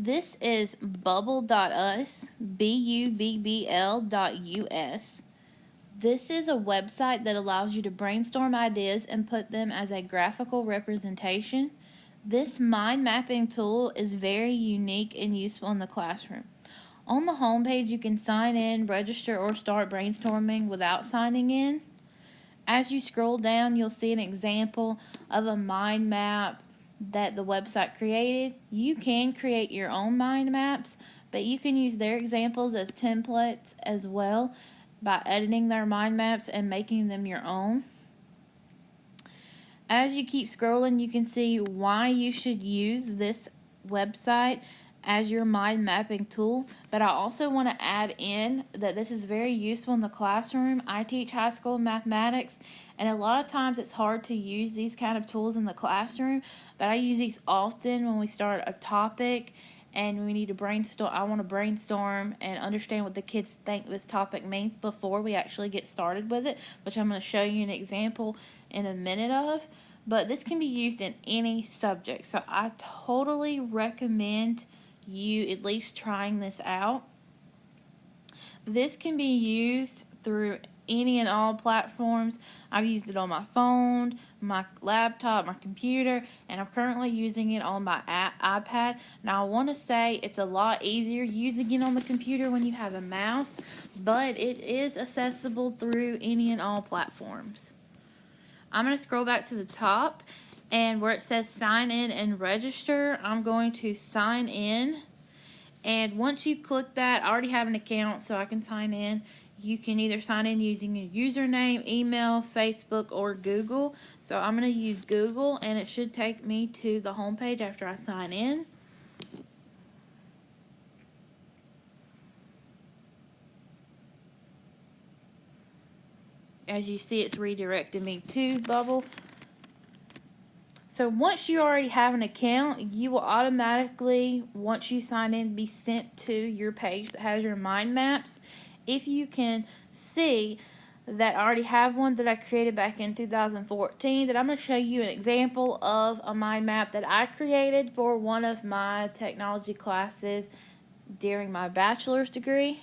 This is Bubbl.us, Bubbl.us. This is a website that allows you to brainstorm ideas and put them as a graphical representation. This mind mapping tool is very unique and useful in the classroom. On the home page, you can sign in, register, or start brainstorming without signing in. As you scroll down, you'll see an example of a mind map that the website created. You can create your own mind maps, but you can use their examples as templates as well by editing their mind maps and making them your own. As you keep scrolling, you can see why you should use this website as your mind mapping tool, but I also want to add in that this is very useful in the classroom. I teach high school mathematics, and a lot of times it's hard to use these kind of tools in the classroom, but I use these often when we start a topic and we need to brainstorm. I want to brainstorm and understand what the kids think this topic means before we actually get started with it, which I'm going to show you an example in a minute of. But this can be used in any subject, so I totally recommend you at least trying this out. This can be used through any and all platforms. I've used it on my phone, my laptop, my computer, and I'm currently using it on my iPad. Now, I want to say it's a lot easier using it on the computer when you have a mouse, but it is accessible through any and all platforms. I'm going to scroll back to the top, and where it says sign in and register, I'm going to sign in. And once you click that, I already have an account, so I can sign in. You can either sign in using your username, email, Facebook, or Google. So I'm going to use Google, and it should take me to the home page after I sign in. As you see, it's redirected me to Bubbl. So once you already have an account, you will automatically, once you sign in, be sent to your page that has your mind maps. If you can see that I already have one that I created back in 2014, that I'm going to show you an example of a mind map that I created for one of my technology classes during my bachelor's degree.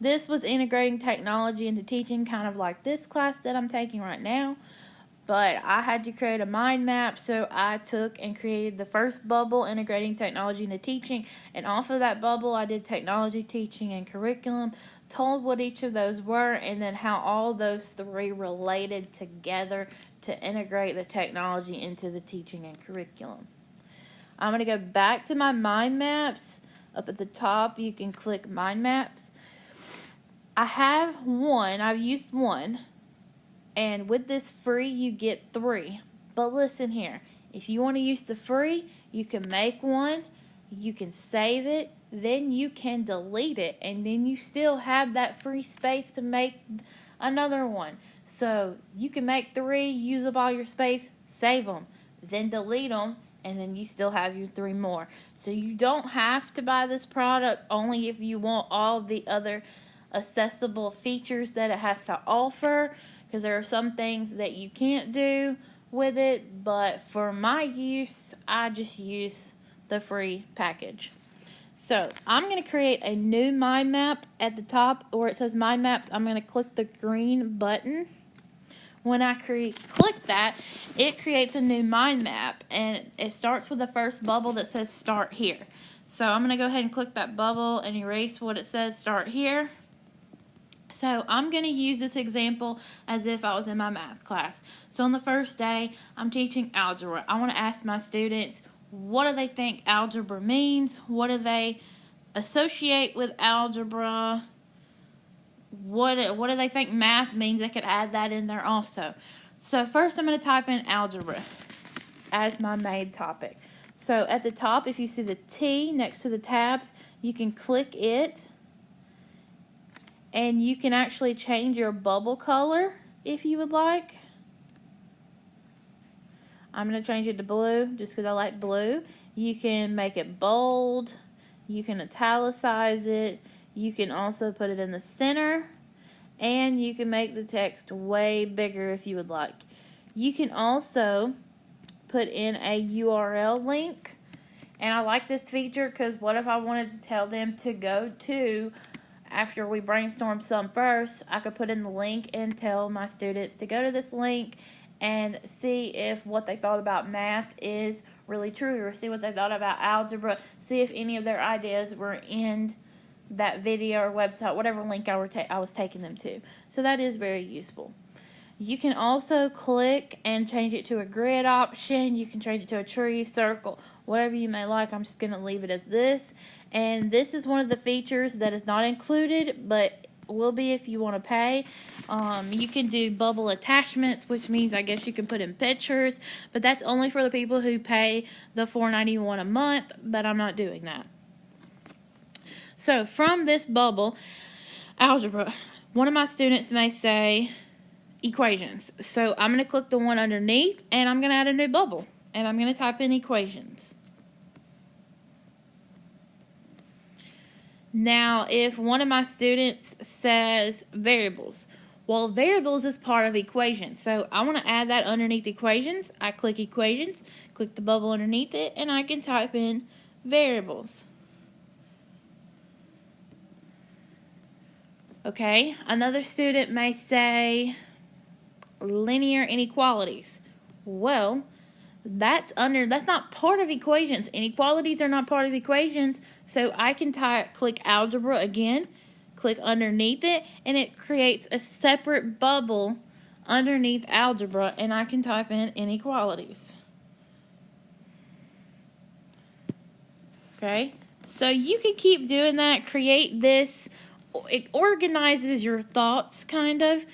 This was integrating technology into teaching, kind of like this class that I'm taking right now. But I had to create a mind map, so I took and created the first Bubbl, integrating technology into teaching. And off of that Bubbl, I did technology, teaching, and curriculum, told what each of those were, and then how all those three related together to integrate the technology into the teaching and curriculum. I'm going to go back to my mind maps. Up at the top, you can click mind maps. I have one, I've used one, and with this free you get 3. But listen here, if you want to use the free, you can make one, you can save it, then you can delete it, and then you still have that free space to make another one. So you can make 3, use up all your space, save them, then delete them, and then you still have your 3 more. So you don't have to buy this product only if you want all the other accessible features that it has to offer, because there are some things that you can't do with it, but for my use, I just use the free package. So I'm going to create a new mind map. At the top where it says mind maps, I'm going to click the green button. When I click that, it creates a new mind map, and it starts with the first bubble that says start here. So I'm going to go ahead and click that bubble and erase what it says start here. So I'm going to use this example as if I was in my math class. So on the first day, I'm teaching algebra. I want to ask my students, what do they think algebra means? What do they associate with algebra? What do they think math means? They could add that in there also. So first I'm going to type in algebra as my main topic. So at the top, if you see the T next to the tabs, you can click it. And you can actually change your Bubbl color if you would like. I'm going to change it to blue just because I like blue. You can make it bold. You can italicize it. You can also put it in the center. And you can make the text way bigger if you would like. You can also put in a URL link. And I like this feature because what if I wanted to tell them to go to, after we brainstorm some first, I could put in the link and tell my students to go to this link and see if what they thought about math is really true, or see what they thought about algebra, see if any of their ideas were in that video or website, whatever link I was taking them to. So that is very useful. You can also click and change it to a grid option. You can change it to a tree, circle, whatever you may like. I'm just going to leave it as this. And this is one of the features that is not included, but will be if you want to pay. You can do Bubbl attachments, which means I guess you can put in pictures, but that's only for the people who pay the $4.91 a month, but I'm not doing that. So from this Bubbl algebra, one of my students may say equations. So I'm going to click the one underneath, and I'm going to add a new Bubbl, and I'm going to type in equations. Now, if one of my students says variables, well, variables is part of equations. So I want to add that underneath equations. I click equations, click the Bubbl underneath it, and I can type in variables. Okay, another student may say linear inequalities. Well, that's not part of equations. Inequalities are not part of equations. So I can click algebra again, click underneath it, and it creates a separate Bubbl underneath algebra, and I can type in inequalities. Okay, so you can keep doing that, create this. It organizes your thoughts, kind of,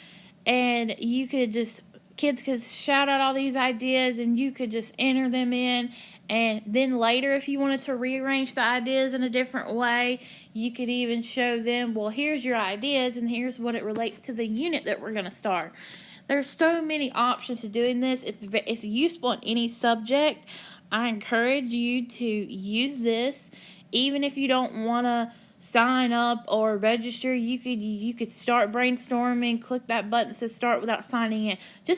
and you could just, kids could shout out all these ideas, and you could just enter them in, and then later, if you wanted to rearrange the ideas in a different way, you could even show them, well, here's your ideas, and here's what it relates to the unit that we're going to start. There's so many options to doing this. It's useful in any subject. I encourage you to use this, even if you don't want to sign up or register. You could start brainstorming, click that button that says start without signing in. Just